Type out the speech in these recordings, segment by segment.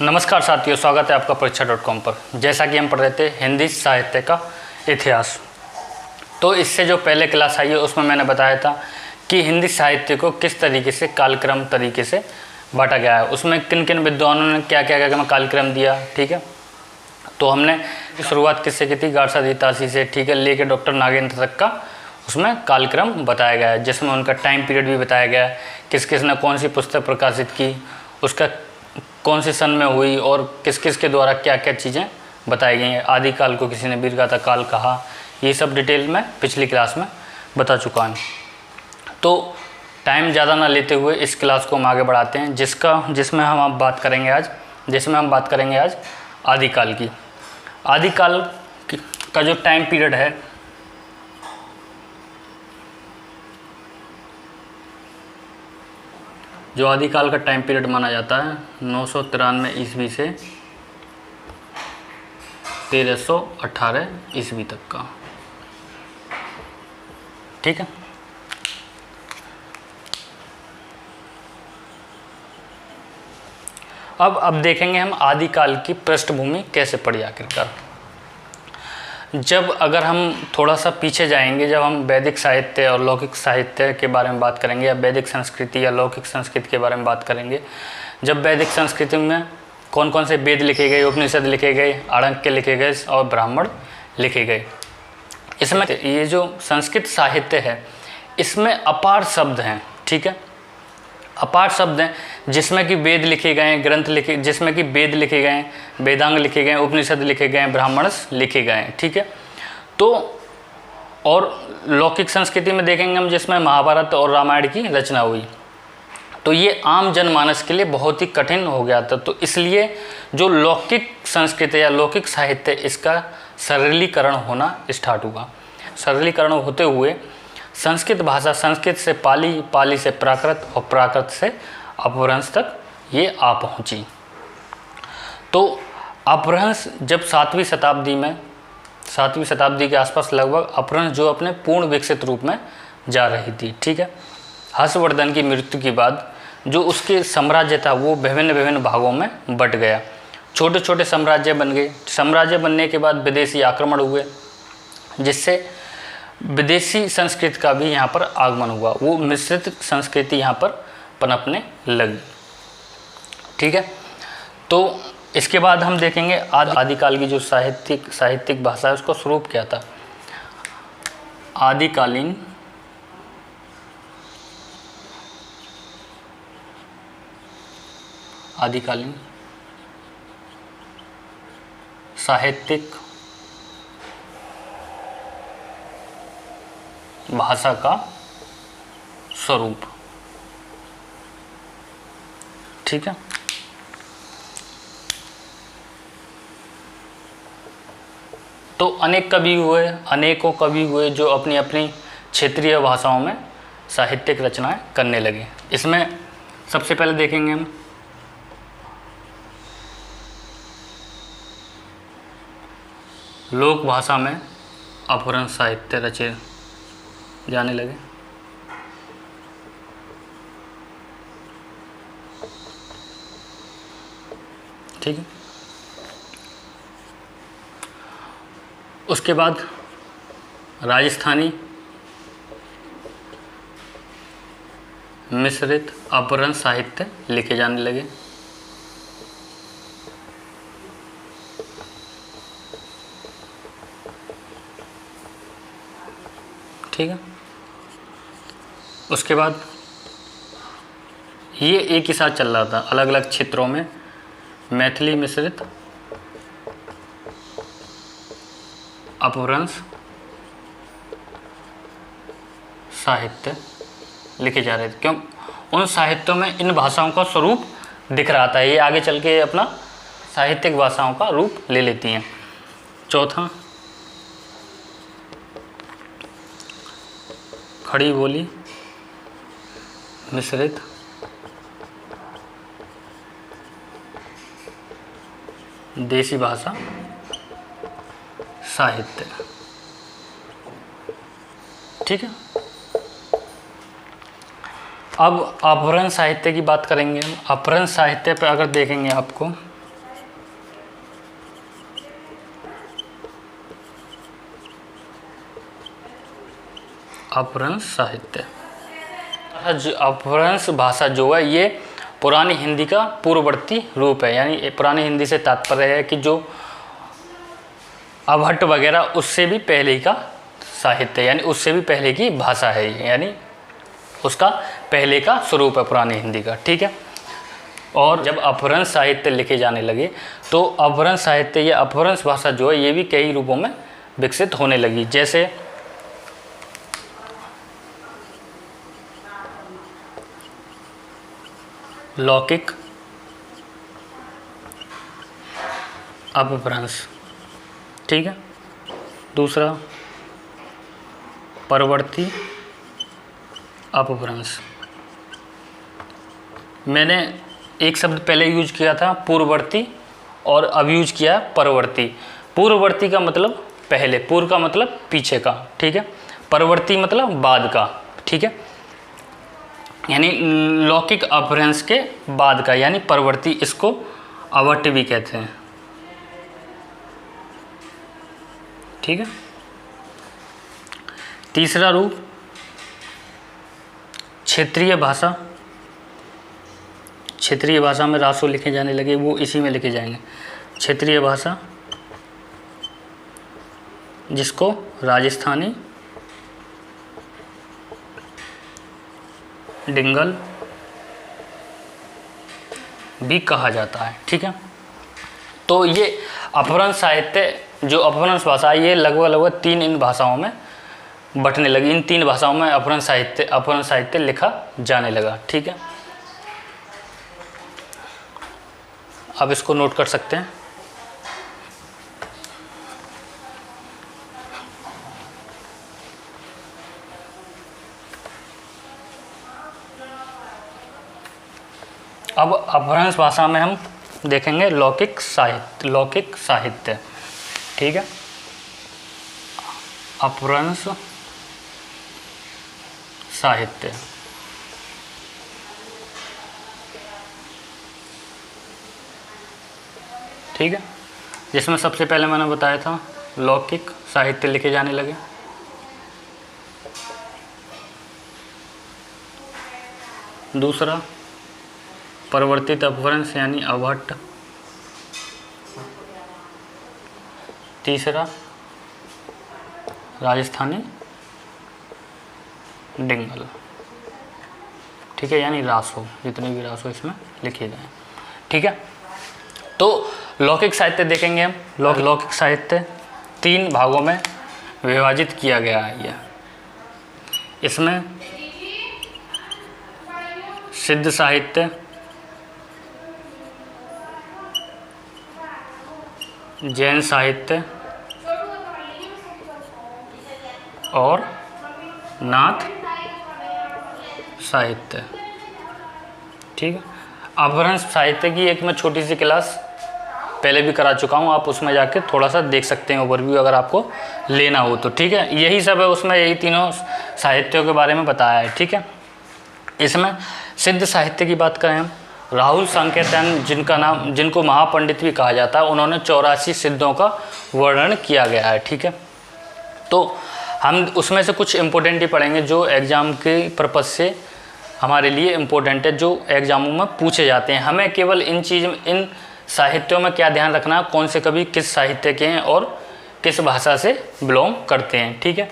नमस्कार साथियों, स्वागत है आपका परीक्षा.com पर। जैसा कि हम पढ़ रहे थे हिंदी साहित्य का इतिहास, तो इससे जो पहले क्लास आई है उसमें मैंने बताया था कि हिंदी साहित्य को किस तरीके से कालक्रम तरीके से बांटा गया है, उसमें किन किन विद्वानों ने क्या क्या क्या कालक्रम दिया। ठीक है, तो हमने शुरुआत किससे की थी? गारसा दीतासी से, ठीक है, लेके डॉक्टर नागेंद्र तक का उसमें कालक्रम बताया गया है, जिसमें उनका टाइम पीरियड भी बताया गया है, किस किस ने कौन सी पुस्तक प्रकाशित की, उसका कौन से सन में हुई और किस किस के द्वारा क्या क्या चीज़ें बताई गई हैं। आदिकाल को किसी ने वीरगाथा काल कहा, ये सब डिटेल में पिछली क्लास में बता चुका हूँ। तो टाइम ज़्यादा ना लेते हुए इस क्लास को हम आगे बढ़ाते हैं, जिसमें हम बात करेंगे आज आदिकाल की। आदिकाल का जो टाइम पीरियड है, जो आदिकाल का टाइम पीरियड माना जाता है 993 ईस्वी से 1318 ईस्वी तक का। ठीक है, अब देखेंगे हम आदिकाल की पृष्ठभूमि कैसे पड़ी आखिरकार। अगर हम थोड़ा सा पीछे जाएंगे, जब हम वैदिक साहित्य और लौकिक साहित्य के बारे में बात करेंगे, या वैदिक संस्कृति या लौकिक संस्कृति के बारे में बात करेंगे, जब वैदिक संस्कृति में कौन कौन से वेद लिखे गए, उपनिषद लिखे गए, आरण्यक लिखे गए और ब्राह्मण लिखे गए। इसमें ये जो संस्कृत साहित्य है इसमें अपार शब्द हैं। ठीक है, अपार शब्द हैं, जिसमें कि वेद लिखे गए, जिसमें कि वेद लिखे गए, वेदांग लिखे गए, उपनिषद लिखे गए, ब्राह्मणस लिखे गए। ठीक है, तो और लौकिक संस्कृति में देखेंगे हम, जिसमें महाभारत और रामायण की रचना हुई, तो ये आम जनमानस के लिए बहुत ही कठिन हो गया था। तो इसलिए जो लौकिक संस्कृति या लौकिक साहित्य, इसका सरलीकरण होना स्टार्ट हुआ। सरलीकरण होते हुए संस्कृत भाषा, संस्कृत से पाली, पाली से प्राकृत और प्राकृत से अपभ्रंश तक ये आ पहुंची। तो अपभ्रंश जब 7वीं शताब्दी के आसपास लगभग अपभ्रंश जो अपने पूर्ण विकसित रूप में जा रही थी। ठीक है, हर्षवर्धन की मृत्यु के बाद जो उसके साम्राज्य था वो विभिन्न भागों में बट गया, छोटे छोटे साम्राज्य बन गए। साम्राज्य बनने के बाद विदेशी आक्रमण हुए, जिससे विदेशी संस्कृति का भी यहाँ पर आगमन हुआ, वो मिश्रित संस्कृति यहाँ पर पनपने लगी। ठीक है, तो इसके बाद हम देखेंगे आदिकाल की जो साहित्यिक भाषा है उसका स्वरूप क्या था। आदिकालीन साहित्यिक भाषा का स्वरूप। ठीक है, तो अनेकों कवि हुए जो अपनी अपनी क्षेत्रीय भाषाओं में साहित्यिक रचनाएं करने लगे। इसमें सबसे पहले देखेंगे हम लोक भाषा में अपभ्रंश साहित्य रचे जाने लगे। ठीक है, उसके बाद राजस्थानी मिश्रित अपभ्रंश साहित्य लिखे जाने लगे। ठीक है, उसके बाद ये एक ही साथ चल रहा था, अलग अलग क्षेत्रों में मैथिली मिश्रित अपभ्रंश साहित्य लिखे जा रहे थे, क्यों? उन साहित्यों में इन भाषाओं का स्वरूप दिख रहा था। ये आगे चल के अपना साहित्यिक भाषाओं का रूप ले लेती हैं। चौथा, खड़ी बोली मिश्रित देसी भाषा साहित्य। ठीक है, अब अपभ्रंश साहित्य की बात करेंगे हम। अपभ्रंश साहित्य पे अगर देखेंगे आपको अपभ्रंश साहित्य। अपभ्रंश भाषा जो है ये पुरानी हिंदी का पूर्ववर्ती रूप है, यानी पुरानी हिंदी से तात्पर्य है कि जो अभट्ट वगैरह उससे भी पहले का साहित्य, यानी उससे भी पहले की भाषा है ये, यानी उसका पहले का स्वरूप है पुरानी हिंदी का। ठीक है। और जब अपभ्रंश साहित्य लिखे जाने लगे तो अपभ्रंश साहित्य या अपभ्रंश भाषा जो है ये भी कई रूपों में विकसित होने लगी, जैसे लौकिक अपभ्रंश। ठीक है। दूसरा परवर्ती अपभ्रंश। मैंने एक शब्द पहले यूज किया था पूर्ववर्ती और अब यूज किया परवर्ती। पूर्ववर्ती का मतलब पहले, पूर्व का मतलब पीछे का। ठीक है। परवर्ती मतलब बाद का। ठीक है। यानी लौकिक अपभ्रंश के बाद का, यानी परवर्ती, इसको अभट्ट भी कहते हैं। ठीक है। तीसरा रूप क्षेत्रीय भाषा। क्षेत्रीय भाषा में रासो लिखे जाने लगे, वो इसी में लिखे जाएंगे। क्षेत्रीय भाषा जिसको राजस्थानी, डिंगल भी कहा जाता है। ठीक है। तो ये अपभ्रंश साहित्य, जो अपभ्रंश भाषा है, ये लगभग तीन इन भाषाओं में बंटने लगी। इन तीन भाषाओं में अपभ्रंश साहित्य लिखा जाने लगा। ठीक है। आप इसको नोट कर सकते हैं। अब अपभ्रंश भाषा में हम देखेंगे लौकिक साहित्य। ठीक है। अपभ्रंश साहित्य। ठीक है। जिसमें सबसे पहले मैंने बताया था लौकिक साहित्य लिखे जाने लगे। दूसरा परिवर्तित अपभ्रंश यानी अभट्ट। तीसरा राजस्थानी डिंगल। ठीक है। यानी रासो, जितने भी रासो इसमें लिखे जाएं। ठीक है। तो लौकिक साहित्य देखेंगे हम। लौकिक साहित्य तीन भागों में विभाजित किया गया है। यह इसमें सिद्ध साहित्य, जैन साहित्य और नाथ साहित्य। ठीक है। अपभ्रंश साहित्य की एक मैं छोटी सी क्लास पहले भी करा चुका हूँ, आप उसमें जाके थोड़ा सा देख सकते हैं ओवरव्यू, अगर आपको लेना हो तो। ठीक है। यही सब है उसमें, यही तीनों साहित्यों के बारे में बताया है। ठीक है। इसमें सिद्ध साहित्य की बात करें हम, राहुल सांकेतन जिनको महापंडित भी कहा जाता है, उन्होंने 84 सिद्धों का वर्णन किया गया है। ठीक है। तो हम उसमें से कुछ इम्पोर्टेंट ही पढ़ेंगे जो एग्ज़ाम के पर्पज़ से हमारे लिए इम्पोर्टेंट है, जो एग्ज़ामों में पूछे जाते हैं। हमें केवल इन साहित्यों में क्या ध्यान रखना है, कौन से कवि किस साहित्य के हैं और किस भाषा से बिलोंग करते हैं। ठीक है।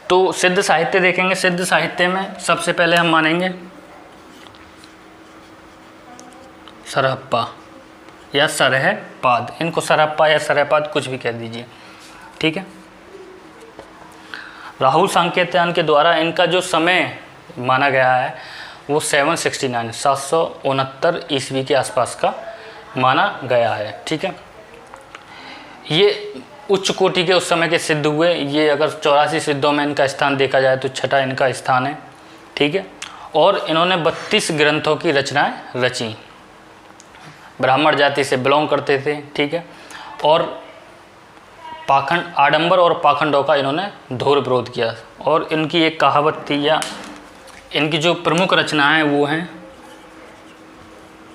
तो सिद्ध साहित्य देखेंगे। सिद्ध साहित्य में सबसे पहले हम मानेंगे सरहप्पा या सरहपाद। इनको सरहप्पा या सरहपाद कुछ भी कह दीजिए। ठीक है। राहुल सांकेत्यान के द्वारा इनका जो समय माना गया है वो 769 ईस्वी के आसपास का माना गया है। ठीक है। ये उच्च कोटि के उस समय के सिद्ध हुए। ये अगर 84 सिद्धों में इनका स्थान देखा जाए तो छठा इनका स्थान है। ठीक है। और इन्होंने 32 ग्रंथों की रचनाएं रची। ब्राह्मण जाति से बिलोंग करते थे। ठीक है। और पाखंड, आडंबर और पाखंडों का इन्होंने घोर विरोध किया। और इनकी एक कहावत थी, या इनकी जो प्रमुख रचनाएं वो हैं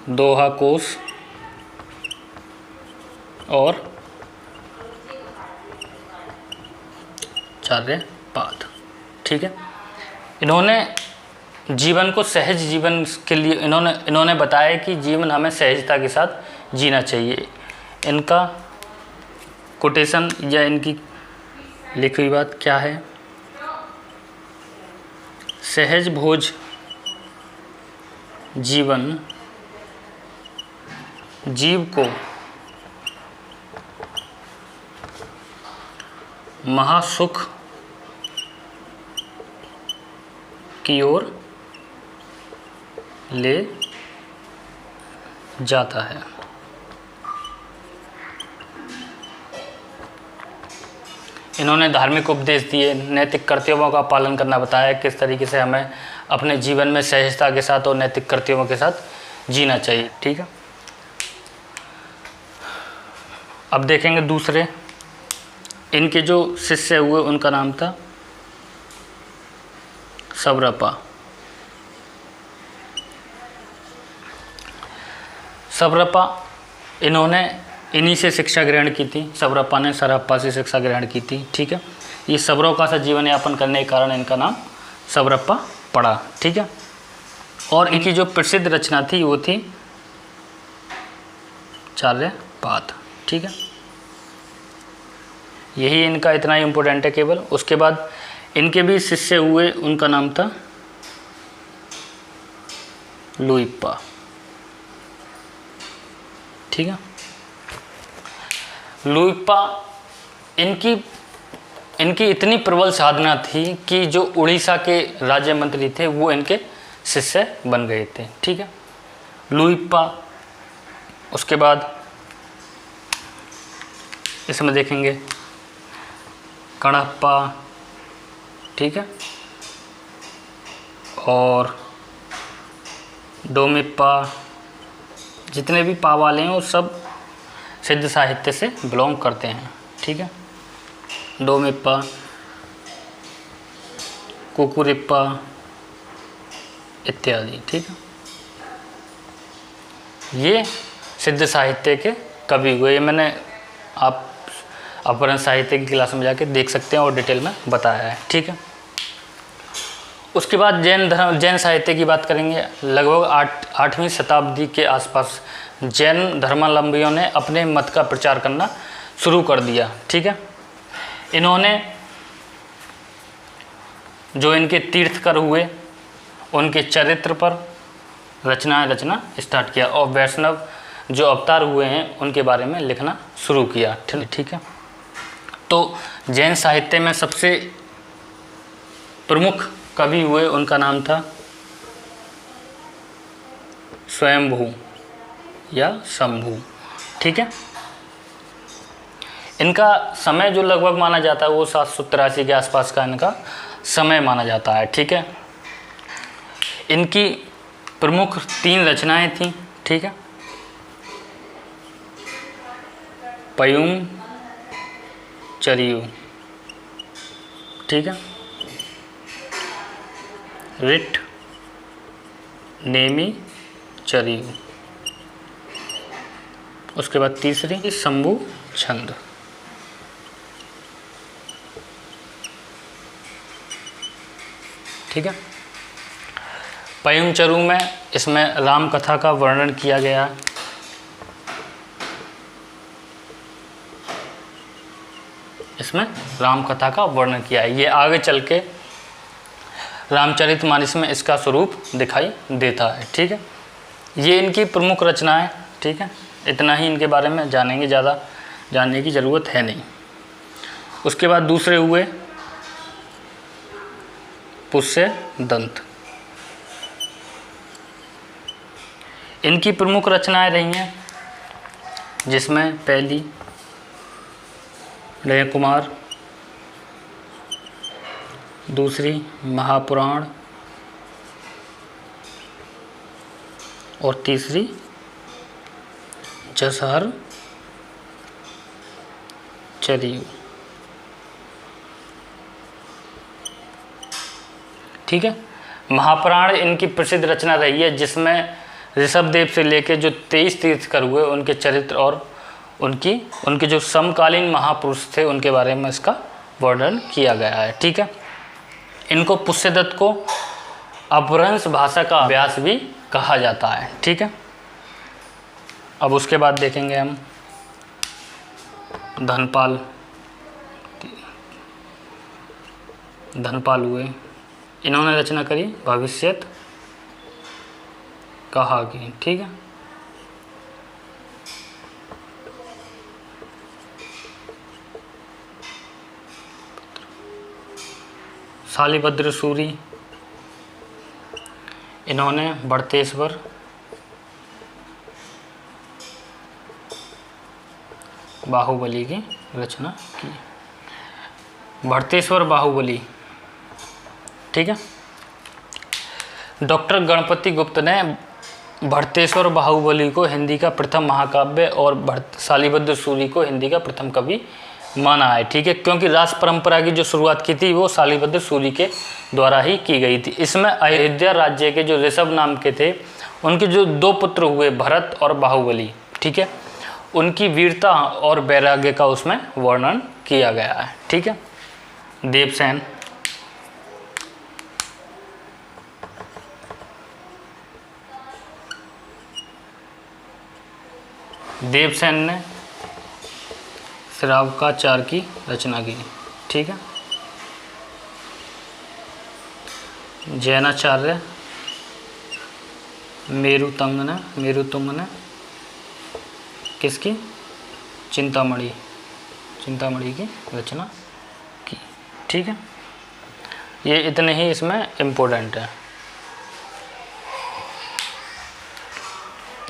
दोहा कोश और चार्यपाद। ठीक है। इन्होंने जीवन को सहज जीवन के लिए इन्होंने बताया कि जीवन हमें सहजता के साथ जीना चाहिए। इनका कोटेशन या इनकी लिखी हुई बात क्या है? सहज भोज जीवन जीव को महासुख की ओर ले जाता है। इन्होंने धार्मिक उपदेश दिए, नैतिक कर्तव्यों का पालन करना बताया, किस तरीके से हमें अपने जीवन में सहजता के साथ और नैतिक कर्तव्यों के साथ जीना चाहिए। ठीक है, अब देखेंगे दूसरे। इनके जो शिष्य हुए उनका नाम था सवरपा। सवरपा इन्होंने इन्हीं से शिक्षा ग्रहण की थी। सवरपा ने सरहप्पा से शिक्षा ग्रहण की थी। ठीक है, ये सबरों का सा जीवन यापन करने के कारण इनका नाम सवरप्पा पड़ा। ठीक है, और इनकी जो प्रसिद्ध रचना थी वो थी चार्यपाद। ठीक है, यही इनका इतना ही इम्पोर्टेंट है केवल। उसके बाद इनके भी शिष्य हुए, उनका नाम था लुइप्पा। ठीक है, लुइप्पा इनकी इतनी प्रबल साधना थी कि जो उड़ीसा के राज्य मंत्री थे वो इनके शिष्य बन गए थे। ठीक है, लुइप्पा। उसके बाद इसमें देखेंगे कणप्पा। ठीक है, और डोमिप्पा, जितने भी पा वाले हैं वो सब सिद्ध साहित्य से बिलोंग करते हैं। ठीक है, डोमिप्पा, कुकुरिप्पा इत्यादि। ठीक है, ये सिद्ध साहित्य के कवि हुए। मैंने आप अपहरण साहित्य की क्लास में जाके देख सकते हैं और डिटेल में बताया है। ठीक है, उसके बाद जैन साहित्य की बात करेंगे। लगभग 8वीं शताब्दी के आसपास जैन धर्मावलंबियों ने अपने मत का प्रचार करना शुरू कर दिया। ठीक है, इन्होंने जो इनके तीर्थकर हुए उनके चरित्र पर रचना स्टार्ट किया, और वैष्णव जो अवतार हुए हैं उनके बारे में लिखना शुरू किया। ठीक है, तो जैन साहित्य में सबसे प्रमुख कवि हुए, उनका नाम था स्वयंभू या शंभू। ठीक है, इनका समय जो लगभग माना जाता है वो 783 के आसपास का इनका समय माना जाता है। ठीक है, इनकी प्रमुख 3 रचनाएं थीं। ठीक है, पयुम चरियु। ठीक है, रिट नेमी चरियु। उसके बाद तीसरी शंभु छंद। ठीक है, पयुम चरु में इसमें राम कथा का वर्णन किया गया। इसमें राम कथा का वर्णन किया है। ये आगे चल के रामचरितमानस में इसका स्वरूप दिखाई देता है। ठीक है, ये इनकी प्रमुख रचनाएं। ठीक है, इतना ही इनके बारे में जानेंगे, ज़्यादा जानने की ज़रूरत है नहीं। उसके बाद दूसरे हुए पुष्य दंत। इनकी प्रमुख रचनाएं रही हैं, जिसमें पहली लय कुमार, दूसरी महापुराण और तीसरी जसहर चरियु। ठीक है, महापुराण इनकी प्रसिद्ध रचना रही है, जिसमें ऋषभदेव से लेकर जो 23 तीर्थकर हुए उनके चरित्र और उनके जो समकालीन महापुरुष थे उनके बारे में इसका वर्णन किया गया है। ठीक है, इनको पुष्यदत्त को अपभ्रंश भाषा का अभ्यास भी कहा जाता है। ठीक है, अब उसके बाद देखेंगे हम धनपाल हुए, इन्होंने रचना करी भविष्यत कहा की। ठीक है, शालिभद्र सूरी, इन्होंने बढ़तेश्वर बाहुबली की रचना की। बढ़तेश्वर बाहुबली। ठीक है, डॉक्टर गणपति गुप्त ने बढ़तेश्वर बाहुबली को हिंदी का प्रथम महाकाव्य और शालिभद्र सूरी को हिंदी का प्रथम कवि माना है। ठीक है, क्योंकि राज परंपरा की जो शुरुआत की थी वो शालिभद्र सूरी के द्वारा ही की गई थी। इसमें अयोध्या राज्य के जो ऋषभ नाम के थे, उनके जो 2 पुत्र हुए भरत और बाहुबली, ठीक है, उनकी वीरता और वैराग्य का उसमें वर्णन किया गया है। ठीक है, देवसेन, देवसेन ने श्रावकाचार की रचना की। ठीक है, जैनाचार्य मेरुतुंग ने किसकी, चिंतामणि की रचना की। ठीक है, ये इतने ही इसमें इम्पोर्टेंट है।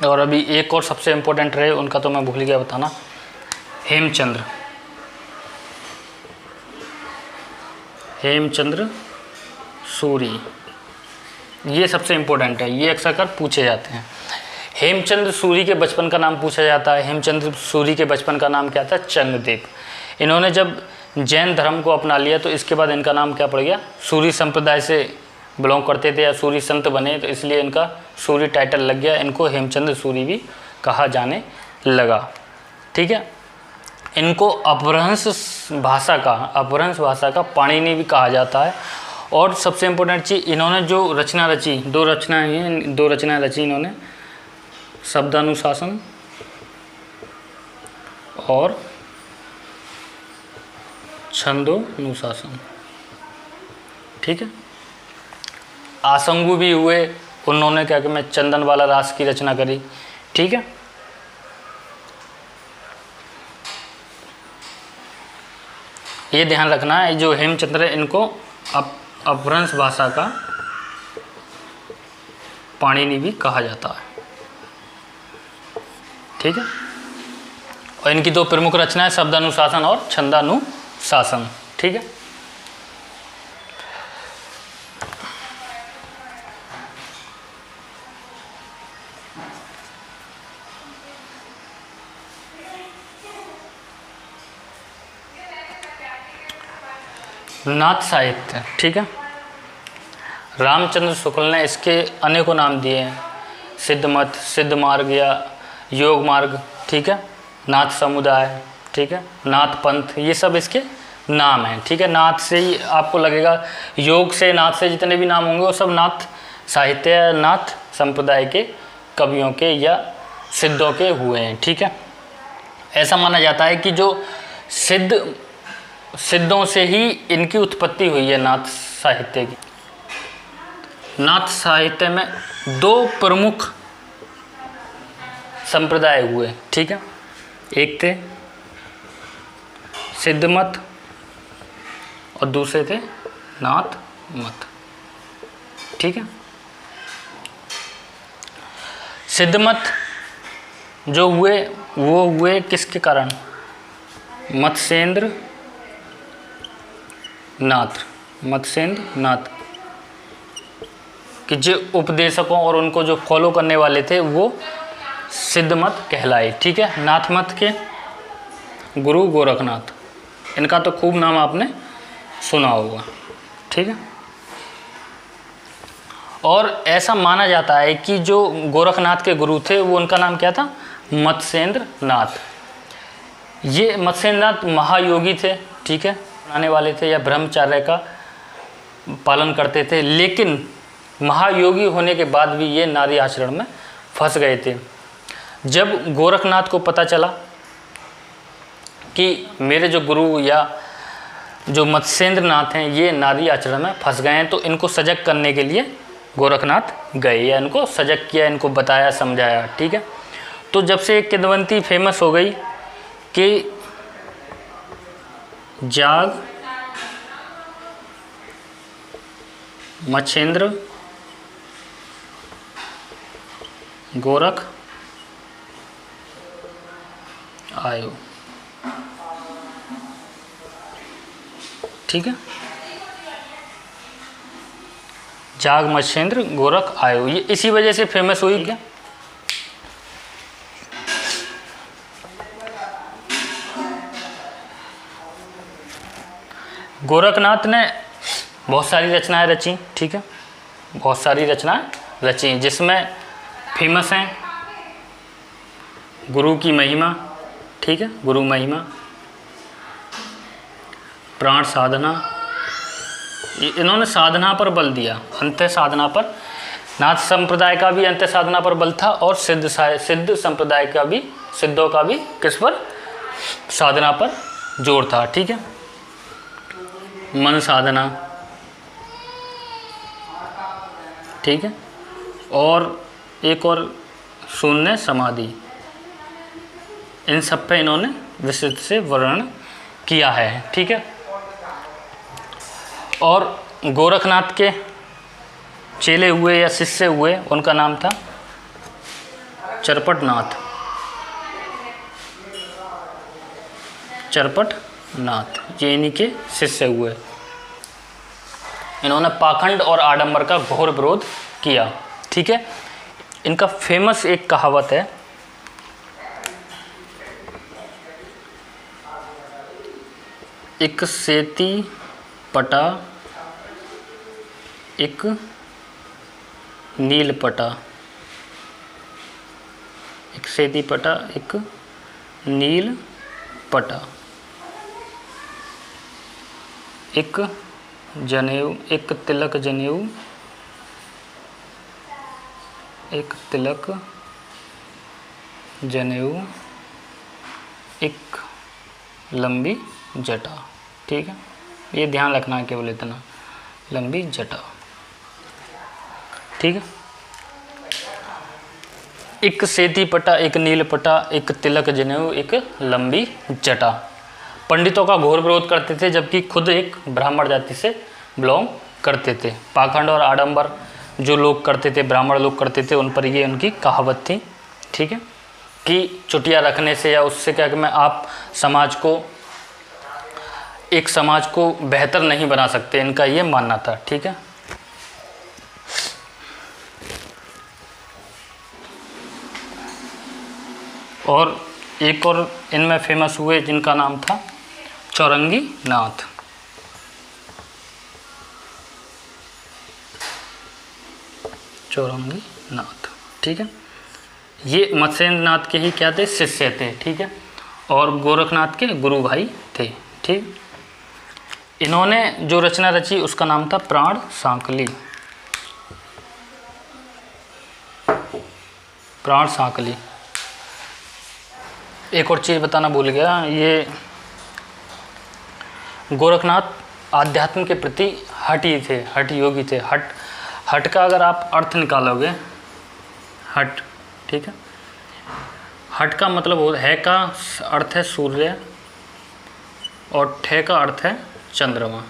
और अभी एक और सबसे इम्पोर्टेंट रहे, उनका तो मैं भूल गया बताना, हेमचंद्र सूरी, ये सबसे इम्पोर्टेंट है, ये अक्सर कर पूछे जाते हैं। हेमचंद्र सूरी के बचपन का नाम पूछा जाता है। हेमचंद्र सूरी के बचपन का नाम क्या था, चंद्रदेव। इन्होंने जब जैन धर्म को अपना लिया तो इसके बाद इनका नाम क्या पड़ गया, सूरी संप्रदाय से बिलोंग करते थे या सूरी संत बने, तो इसलिए इनका सूरी टाइटल लग गया, इनको हेमचंद्र सूरी भी कहा जाने लगा। ठीक है, इनको अपभ्रंश भाषा का पाणिनि भी कहा जाता है। और सबसे इम्पोर्टेंट चीज़, इन्होंने जो रचना रची, 2 रचनाएं रची इन्होंने, शब्दानुशासन और छंदोनुशासन। ठीक है, आसंगु भी हुए, उन्होंने क्या कि मैं चंदन वाला रास की रचना करी। ठीक है, ये ध्यान रखना है, जो हेमचंद्र है इनको अपभ्रंश भाषा का पाणिनि भी कहा जाता है। ठीक है, और इनकी 2 प्रमुख रचनाएं शब्दानुशासन और छंदानुशासन। ठीक है, नाथ साहित्य। ठीक है, रामचंद्र शुक्ल ने इसके अनेकों नाम दिए हैं, सिद्धमत, सिद्ध मार्ग या योग मार्ग। ठीक है, नाथ समुदाय, ठीक है, नाथ पंथ, ये सब इसके नाम हैं। ठीक है, नाथ से ही आपको लगेगा, योग से, नाथ से जितने भी नाम होंगे वो सब नाथ साहित्य, नाथ संप्रदाय के कवियों के या सिद्धों के हुए हैं। ठीक है, ऐसा माना जाता है कि जो सिद्धों से ही इनकी उत्पत्ति हुई है नाथ साहित्य की। नाथ साहित्य में 2 प्रमुख संप्रदाय हुए। ठीक है, एक थे सिद्धमत और दूसरे थे नाथ मत। ठीक है, सिद्धमत जो हुए वो हुए किसके कारण, मत्स्येंद्र नाथ कि जो उपदेशकों और उनको जो फॉलो करने वाले थे वो सिद्धमत कहलाए। ठीक है, नाथ मत के गुरु गोरखनाथ, इनका तो खूब नाम आपने सुना होगा। ठीक है, और ऐसा माना जाता है कि जो गोरखनाथ के गुरु थे वो उनका नाम क्या था, मत्स्येंद्र नाथ। ये मत्स्येंद्र नाथ महायोगी थे। ठीक है, आने वाले थे या ब्रह्मचर्य का पालन करते थे, लेकिन महायोगी होने के बाद भी ये नारी आचरण में फंस गए थे। जब गोरखनाथ को पता चला कि मेरे जो गुरु या जो मत्स्येंद्र नाथ हैं ये नारी आचरण में फंस गए हैं, तो इनको सजग करने के लिए गोरखनाथ गए या इनको सजग किया, इनको बताया समझाया। ठीक है, तो जब से किंवदंती फेमस हो गई कि जाग मच्छेंद्र गोरख आयो, ठीक है, जाग मच्छेंद्र गोरख आयो, ये इसी वजह से फेमस हुई क्या। गोरखनाथ ने बहुत सारी रचनाएं रची, ठीक है, बहुत सारी रचनाएं रची, जिसमें फेमस हैं गुरु की महिमा, ठीक है, गुरु महिमा, प्राण साधना, इन्होंने साधना पर बल दिया, अंत्य साधना पर। नाथ संप्रदाय का भी अंत्य साधना पर बल था और सिद्ध संप्रदाय का भी, सिद्धों का भी किस पर, साधना पर जोर था। ठीक है, मन साधना, ठीक है, और एक और शून्य समाधि, इन सब पे इन्होंने विस्तृत से वर्णन किया है। ठीक है, और गोरखनाथ के चेले हुए या शिष्य हुए, उनका नाम था चरपटनाथ, चरपटनाथ, ये इन्हीं के शिष्य हुए। इन्होंने पाखंड और आडंबर का घोर विरोध किया। ठीक है, इनका फेमस एक कहावत है, एक सेती पटा एक नील पटा, एक सेती पटा एक नील पटा, एक जनेऊ, एक तिलक जनेऊ, एक तिलक जनेऊ, एक लंबी जटा। ठीक है, ये ध्यान रखना है केवल इतना, लंबी जटा। ठीक है, एक सेती पटा एक नील पटा, एक तिलक जनेऊ, एक लंबी जटा। पंडितों का घोर विरोध करते थे, जबकि खुद एक ब्राह्मण जाति से बिलोंग करते थे। पाखंड और आडंबर जो लोग करते थे, ब्राह्मण लोग करते थे, उन पर ये उनकी कहावत थी। ठीक है, कि चुटिया रखने से या उससे क्या कि मैं आप समाज को, एक समाज को बेहतर नहीं बना सकते, इनका ये मानना था। ठीक है, और एक और इनमें फेमस हुए जिनका नाम था चौरंगी नाथ। चौरंगी नाथ, ठीक है, ये मत्स्येंद्र नाथ के ही क्या थे, शिष्य थे। ठीक है, और गोरखनाथ के गुरु भाई थे। ठीक, इन्होंने जो रचना रची उसका नाम था प्राण सांकली। प्राण सांकली। एक और चीज़ बताना भूल गया, ये गोरखनाथ आध्यात्म के प्रति हठी थे, हठ योगी थे। हट का अगर आप अर्थ निकालोगे, हट, ठीक है, हट का मतलब है का अर्थ है सूर्य और ठे का अर्थ है चंद्रमा,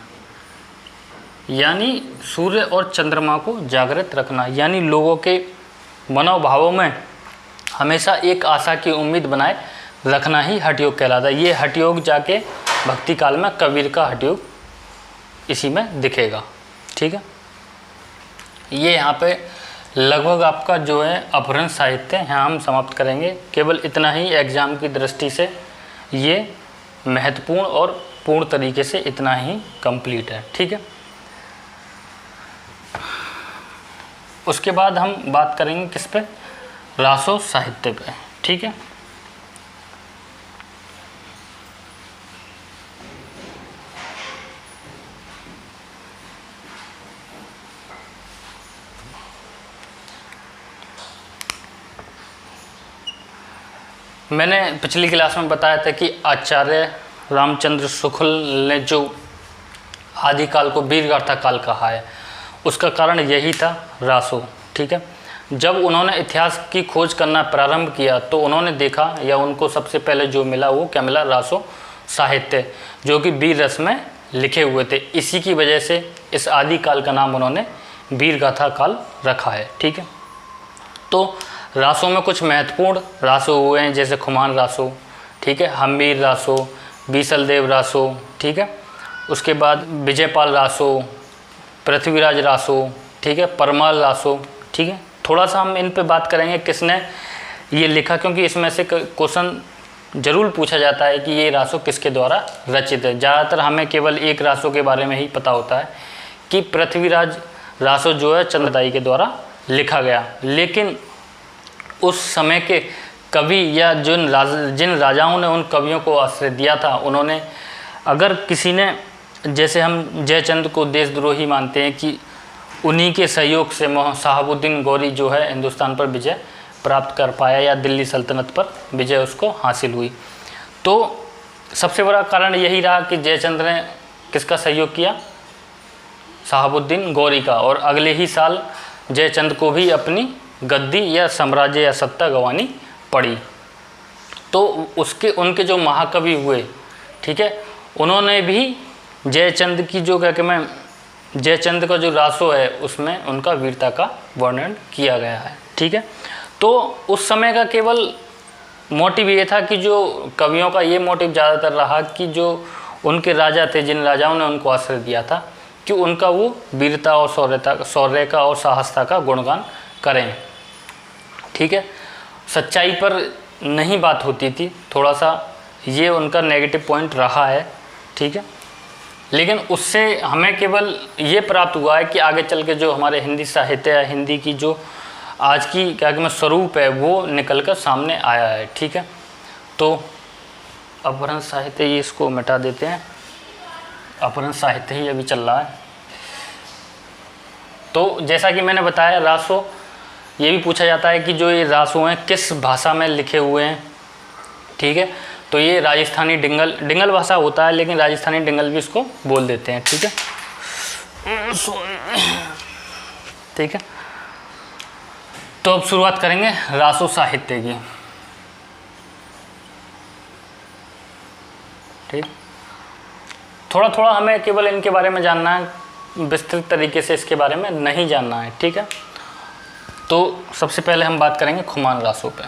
यानी सूर्य और चंद्रमा को जागृत रखना, यानी लोगों के मनोभावों में हमेशा एक आशा की उम्मीद बनाए रखना ही हठयोग कहलाता है। ये हठयोग जाके भक्ति काल में कबीर का हठयोग इसी में दिखेगा। ठीक है, ये यहाँ पे लगभग आपका जो है अपभ्रंश साहित्य यहाँ हम समाप्त करेंगे। केवल इतना ही एग्जाम की दृष्टि से ये महत्वपूर्ण और पूर्ण तरीके से इतना ही कंप्लीट है। ठीक है, उसके बाद हम बात करेंगे किस पे, रासो साहित्य पे। ठीक है, मैंने पिछली क्लास में बताया था कि आचार्य रामचंद्र शुक्ल ने जो आदिकाल को वीरगाथा काल कहा है, उसका कारण यही था रासो। ठीक है, जब उन्होंने इतिहास की खोज करना प्रारंभ किया तो उन्होंने देखा, या उनको सबसे पहले जो मिला वो क्या मिला, रासो साहित्य, जो कि वीर रस में लिखे हुए थे। इसी की वजह से इस आदिकाल का नाम उन्होंने वीरगाथा काल रखा है। ठीक है, तो रासों में कुछ महत्वपूर्ण रासो हुए हैं, जैसे खुमान रासो, ठीक है, हम्मीर रासो, बीसलदेव रासो, ठीक है, उसके बाद विजयपाल रासो, पृथ्वीराज रासो, ठीक है, परमाल रासो। ठीक है, थोड़ा सा हम इन पे बात करेंगे किसने ये लिखा, क्योंकि इसमें से क्वेश्चन जरूर पूछा जाता है कि ये रासो किसके द्वारा रचित है। ज़्यादातर हमें केवल एक रासो के बारे में ही पता होता है कि पृथ्वीराज रासो जो है चंद्रदाई के द्वारा लिखा गया, लेकिन उस समय के कवि या जिन राजाओं ने उन कवियों को आश्रय दिया था, उन्होंने, अगर किसी ने, जैसे हम जयचंद को देशद्रोही मानते हैं कि उन्हीं के सहयोग से शहाबुद्दीन गौरी जो है हिंदुस्तान पर विजय प्राप्त कर पाया, या दिल्ली सल्तनत पर विजय उसको हासिल हुई, तो सबसे बड़ा कारण यही रहा कि जयचंद ने किसका सहयोग किया, शहाबुद्दीन गौरी का, और अगले ही साल जयचंद को भी अपनी गद्दी या साम्राज्य या सत्ता गंवानी पड़ी। तो उनके जो महाकवि हुए, ठीक है, उन्होंने भी जयचंद की जो जयचंद का जो रासो है उसमें उनका वीरता का वर्णन किया गया है। ठीक है, तो उस समय का केवल मोटिव ये था कि जो कवियों का ये मोटिव ज़्यादातर रहा कि जो उनके राजा थे, जिन राजाओं ने उनको आश्रय दिया था, कि उनका वो वीरता और शौर्य का और साहसता का गुणगान करें। ठीक है, सच्चाई पर नहीं बात होती थी, थोड़ा सा ये उनका नेगेटिव पॉइंट रहा है। ठीक है, लेकिन उससे हमें केवल ये प्राप्त हुआ है कि आगे चल के जो हमारे हिंदी साहित्य या हिंदी की जो आज की क्या कहते हैं स्वरूप है, वो निकल कर सामने आया है। ठीक है, तो अपभ्रंश साहित्य, ये इसको मिटा देते हैं, अपभ्रंश साहित्य ही अभी चल रहा है। तो जैसा कि मैंने बताया, रासो, ये भी पूछा जाता है कि जो ये रासो हैं किस भाषा में लिखे हुए हैं। ठीक है, तो ये राजस्थानी डिंगल भाषा होता है, लेकिन राजस्थानी डिंगल भी इसको बोल देते हैं। ठीक है, ठीक है, तो अब शुरुआत करेंगे रासो साहित्य की। ठीक, थोड़ा थोड़ा हमें केवल इनके बारे में जानना है, विस्तृत तरीके से इसके बारे में नहीं जानना है। ठीक है, तो सबसे पहले हम बात करेंगे खुमान रासो पे।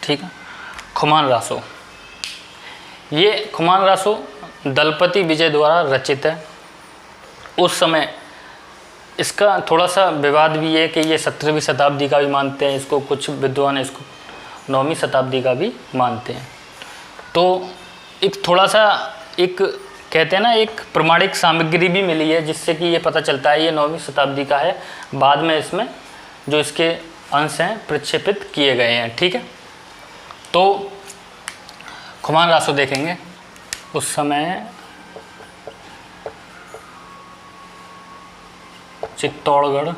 ठीक है, खुमान रासो, ये खुमान रासो दलपति विजय द्वारा रचित है। उस समय इसका थोड़ा सा विवाद भी है कि ये 17वीं शताब्दी का भी मानते हैं इसको, कुछ विद्वान इसको 9वीं शताब्दी का भी मानते हैं। तो एक थोड़ा सा एक कहते हैं ना, एक प्रमाणिक सामग्री भी मिली है जिससे कि ये पता चलता है ये 9वीं शताब्दी का है। बाद में इसमें जो इसके अंश हैं प्रक्षेपित किए गए हैं। ठीक है, तो खुमान रासो देखेंगे। उस समय चित्तौड़गढ़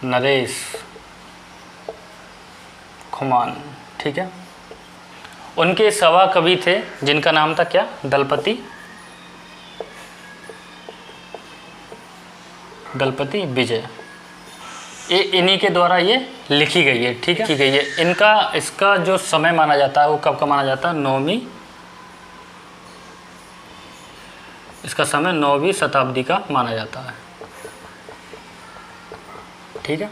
नरेश खुमान, ठीक है, उनके सवा कवि थे जिनका नाम था क्या, दलपति विजय। ये इन्हीं के द्वारा ये लिखी गई है। ठीक है, लिखी गई है। इसका जो समय माना जाता है वो कब का माना जाता है, 9वीं, इसका समय 9वीं शताब्दी का माना जाता है। ठीक है,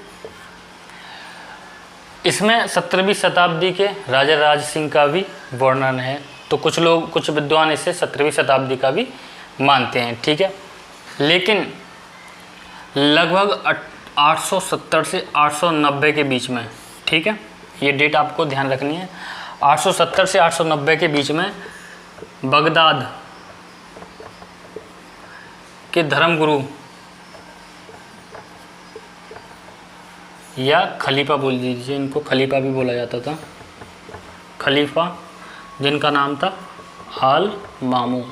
इसमें 17वीं शताब्दी के राजा राज सिंह का भी वर्णन है। तो कुछ विद्वान इसे 17वीं शताब्दी का भी मानते हैं। ठीक है, लेकिन लगभग 870 से 890 के बीच में, ठीक है, ये डेट आपको ध्यान रखनी है, 870 से 890 के बीच में बगदाद के धर्मगुरु या खलीफा बोल दीजिए, इनको खलीफा भी बोला जाता था, खलीफा जिनका नाम था आल मामू,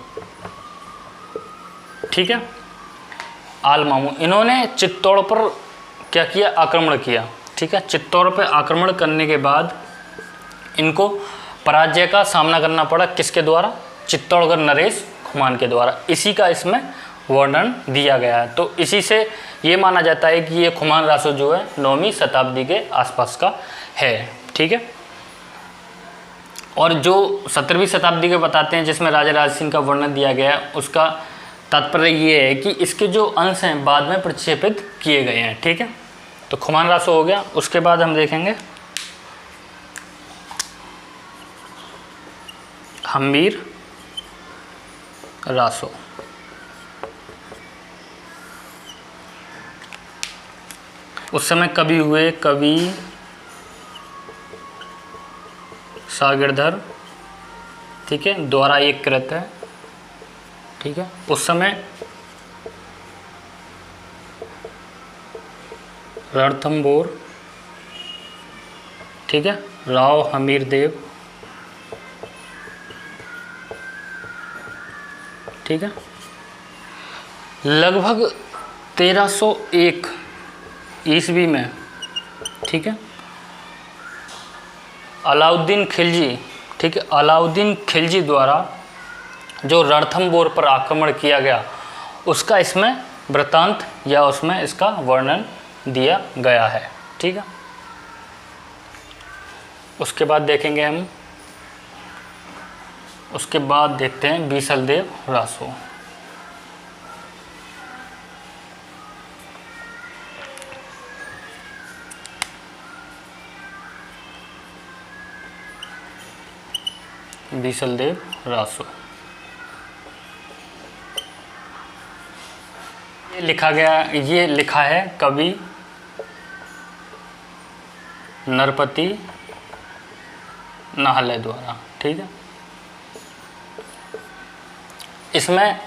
ठीक है, आल मामू, इन्होंने चित्तौड़ पर क्या किया, आक्रमण किया। ठीक है, चित्तौड़ पर आक्रमण करने के बाद इनको पराजय का सामना करना पड़ा, किसके द्वारा, चित्तौड़गढ़ नरेश खुमान के द्वारा। इसी का इसमें वर्णन दिया गया है। तो इसी से ये माना जाता है कि ये खुमान रासो जो है 9वीं शताब्दी के आसपास का है। ठीक है, और जो 17वीं शताब्दी के बताते हैं जिसमें राजा राज सिंह का वर्णन दिया गया है, उसका तात्पर्य ये है कि इसके जो अंश हैं बाद में प्रक्षेपित किए गए हैं। ठीक है, तो खुमान रासो हो गया। उसके बाद हम देखेंगे हम्मीर रासो। उस समय कवि हुए कवि सागिरधर, ठीक है, द्वारा एक कृत है। ठीक है, उस समय रणथंबोर, ठीक है, राव हमीर देव, ठीक है, लगभग 1301 ईस्वी में, ठीक है, अलाउद्दीन खिलजी, ठीक है, अलाउद्दीन खिलजी द्वारा जो रणथंबोर पर आक्रमण किया गया उसका इसमें वृत्तांत या उसमें इसका वर्णन दिया गया है। ठीक है, उसके बाद देखेंगे हम, उसके बाद देखते हैं बीसलदेव रासो। बीसलदेव रासो ये लिखा गया, ये लिखा है कवि नरपति नाहले द्वारा। ठीक है, इसमें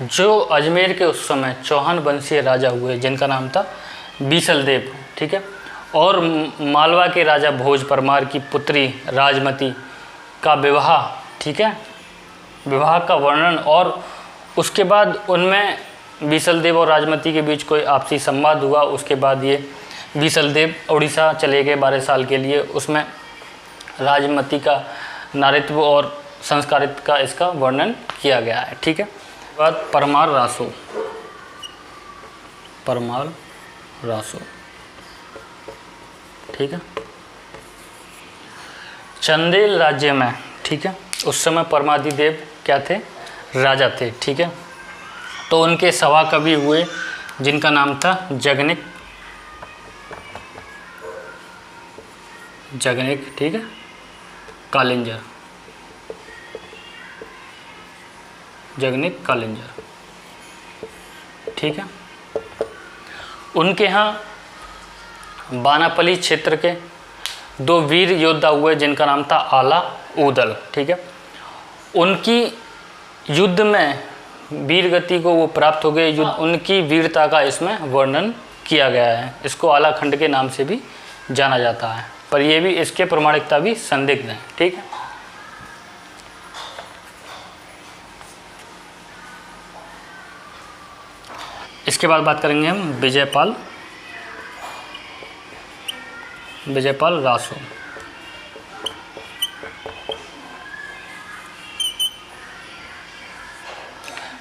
जो अजमेर के उस समय चौहान वंशीय राजा हुए जिनका नाम था बीसलदेव, ठीक है, और मालवा के राजा भोज परमार की पुत्री राजमती का विवाह, ठीक है, विवाह का वर्णन, और उसके बाद उनमें बीसलदेव और राजमती के बीच कोई आपसी संवाद हुआ। उसके बाद ये बीसलदेव उड़ीसा चले गए 12 साल के लिए। उसमें राजमती का नारित्व और संस्कारित का इसका वर्णन किया गया है। ठीक है, बाद परमार रासो, परमार रासो, ठीक है, चंदेल राज्य में, ठीक है, उस समय परमादिदेव क्या थे, राजा थे। ठीक है, तो उनके सभा कवि हुए जिनका नाम था जगनिक, जगनिक, ठीक है, कालिंजर, जगनिक कालिंजर। ठीक है, उनके यहाँ बानापली क्षेत्र के 2 वीर योद्धा हुए जिनका नाम था आला ऊदल। ठीक है, उनकी युद्ध में वीर गति को वो प्राप्त हो गए, युद्ध, उनकी वीरता का इसमें वर्णन किया गया है। इसको आला खंड के नाम से भी जाना जाता है, पर यह भी इसके प्रमाणिकता भी संदिग्ध है। ठीक है, इसके बाद बात करेंगे हम विजयपाल, विजयपाल रासो।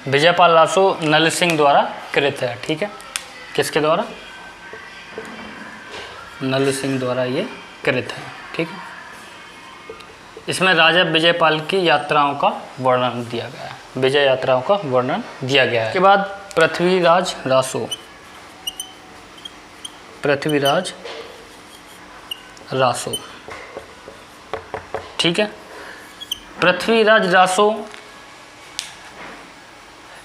विजयपाल रासो नल सिंह द्वारा कृत है। ठीक है, किसके द्वारा, नल सिंह द्वारा ये कृत है। ठीक है, इसमें राजा विजयपाल की यात्राओं का वर्णन दिया गया है, विजय यात्राओं का वर्णन दिया गया है। इसके बाद पृथ्वीराज रासो, पृथ्वीराज रासो। ठीक है, पृथ्वीराज रासो,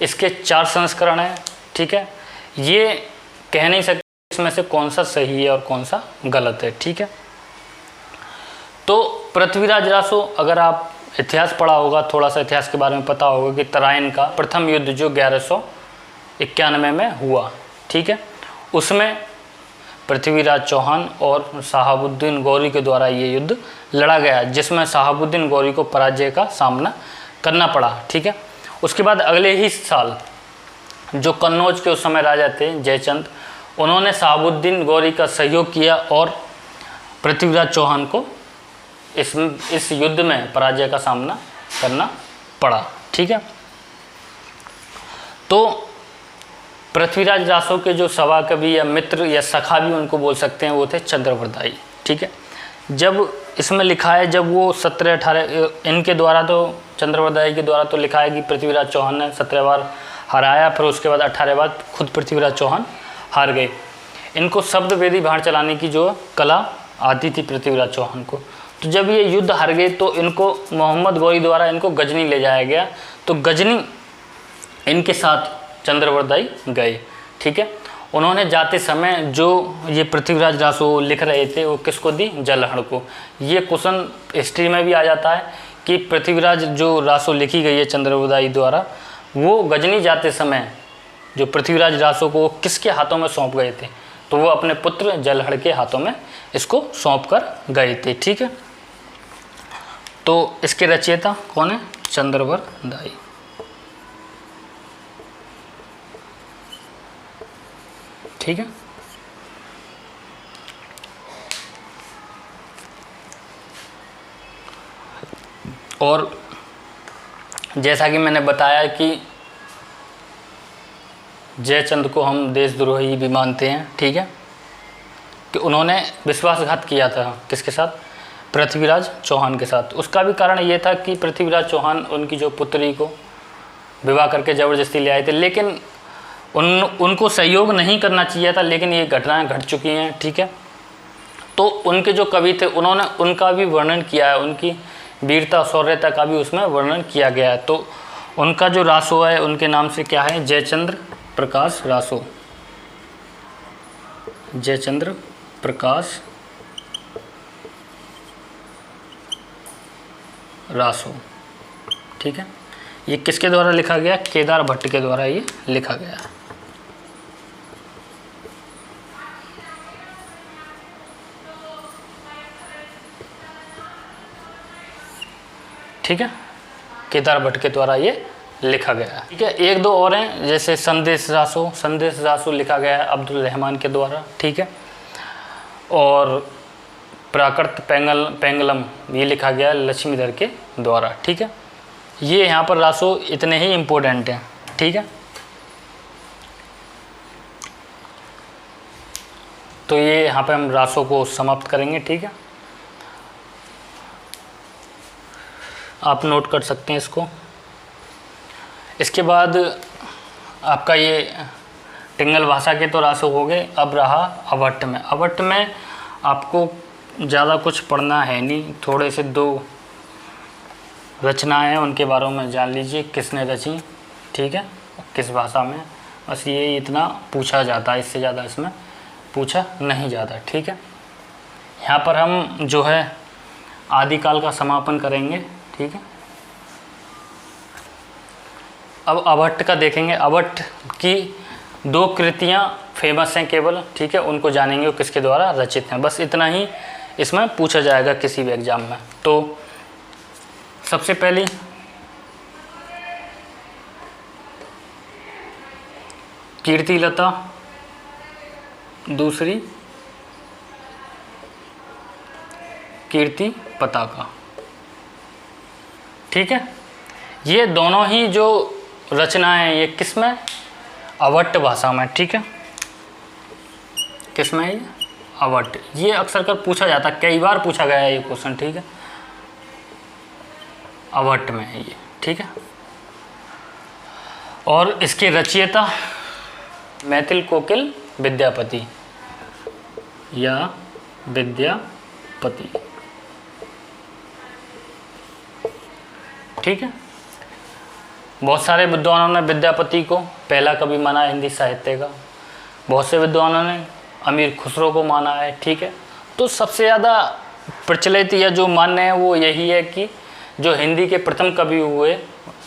इसके 4 संस्करण हैं। ठीक है, ये कह नहीं सकते इसमें से कौन सा सही है और कौन सा गलत है। ठीक है, तो पृथ्वीराज रासो, अगर आप इतिहास पढ़ा होगा, थोड़ा सा इतिहास के बारे में पता होगा कि तराइन का प्रथम युद्ध जो 1191 में हुआ, ठीक है, उसमें पृथ्वीराज चौहान और शहाबुद्दीन गौरी के द्वारा ये युद्ध लड़ा गया, जिसमें शहाबुद्दीन गौरी को पराजय का सामना करना पड़ा। ठीक है, उसके बाद अगले ही साल जो कन्नौज के उस समय राजा थे जयचंद, उन्होंने शहाबुद्दीन गौरी का सहयोग किया और पृथ्वीराज चौहान को इस युद्ध में पराजय का सामना करना पड़ा। ठीक है, तो पृथ्वीराज रासो के जो सभा कवि या मित्र या सखा भी उनको बोल सकते हैं, वो थे चंद्रवरदाई। ठीक है, जब इसमें लिखा है, जब वो 17-18 इनके द्वारा, तो चंद्रवरदाई के द्वारा तो लिखा है कि पृथ्वीराज चौहान ने 17 बार हराया, फिर उसके बाद 18 बार खुद पृथ्वीराज चौहान हार गए। इनको शब्द वेदी भाड़ चलाने की जो कला आती थी पृथ्वीराज चौहान को। तो जब ये युद्ध हार गए तो इनको मोहम्मद गौरी द्वारा इनको गजनी ले जाया गया। तो गजनी इनके साथ चंद्रवरदाई गए। ठीक है, उन्होंने जाते समय जो ये पृथ्वीराज रासो लिख रहे थे वो किसको दी? जलहड़ को। ये क्वेश्चन हिस्ट्री में भी आ जाता है कि पृथ्वीराज जो रासो लिखी गई है चंद्रवरदाई द्वारा, वो गजनी जाते समय जो पृथ्वीराज रासो को किसके हाथों में सौंप गए थे? तो वो अपने पुत्र जलहड़ के हाथों में इसको सौंप कर गए थे। ठीक है, तो इसके रचयिता कौन है? चंद्रवरदाई। ठीक है, और जैसा कि मैंने बताया कि जयचंद को हम देशद्रोही भी मानते हैं। ठीक है, कि उन्होंने विश्वासघात किया था किसके साथ? पृथ्वीराज चौहान के साथ। उसका भी कारण ये था कि पृथ्वीराज चौहान उनकी जो पुत्री को विवाह करके ज़बरदस्ती ले आए थे, लेकिन उनको सहयोग नहीं करना चाहिए था, लेकिन ये घटनाएं घट चुकी हैं। ठीक है, तो उनके जो कवि थे उन्होंने उनका भी वर्णन किया है, उनकी वीरता शौर्यता का भी उसमें वर्णन किया गया है। तो उनका जो रासो है उनके नाम से क्या है? जयचंद्र प्रकाश रासो। जयचंद्र प्रकाश रासो। ठीक है, ये किसके द्वारा लिखा गया? केदार भट्ट के द्वारा ये लिखा गया। ठीक है, केदार भट्ट के द्वारा ये लिखा गया। ठीक है, एक दो और हैं, जैसे संदेश रासो। संदेश रासो लिखा गया है अब्दुल रहमान के द्वारा। ठीक है, और प्राकृत पेंगलम ये लिखा गया है लक्ष्मीधर के द्वारा। ठीक है, ये यहाँ पर रासो इतने ही इम्पोर्टेंट हैं। ठीक है, तो ये यहाँ पे हम रासो को समाप्त करेंगे। ठीक है, आप नोट कर सकते हैं इसको। इसके बाद आपका ये टिंगल भाषा के तो रासो हो गए। अब रहा अवट्ट में। अवट्ट में आपको ज़्यादा कुछ पढ़ना है नहीं, थोड़े से दो रचनाएं हैं उनके बारे में जान लीजिए, किसने रची। ठीक है, किस भाषा में, बस ये इतना पूछा जाता है, इससे ज़्यादा इसमें पूछा नहीं जाता। ठीक है, यहाँ पर हम जो है आदिकाल का समापन करेंगे। ठीक है, अब अवट्ट का देखेंगे। अवट्ट की दो कृतियाँ फेमस हैं केवल। ठीक है, उनको जानेंगे वो किसके द्वारा रचित हैं। बस इतना ही इसमें पूछा जाएगा किसी भी एग्जाम में। तो सबसे पहली कीर्तिलता, दूसरी कीर्ति पताका। ठीक है, ये दोनों ही जो रचनाएं हैं ये किस में? अवट्ट भाषा में। ठीक है, किस में? ये अवट्ट। ये अक्सर कर पूछा जाता है, कई बार पूछा गया है ये क्वेश्चन। ठीक है, अवट्ट में है ये। ठीक है, और इसके रचयिता मैथिल कोकिल विद्यापति या विद्यापति। ठीक है, बहुत सारे विद्वानों ने विद्यापति को पहला कवि माना है हिंदी साहित्य का। बहुत से विद्वानों ने अमीर खुसरो को माना है। ठीक है, तो सबसे ज़्यादा प्रचलित या जो मान्य है वो यही है कि जो हिंदी के प्रथम कवि हुए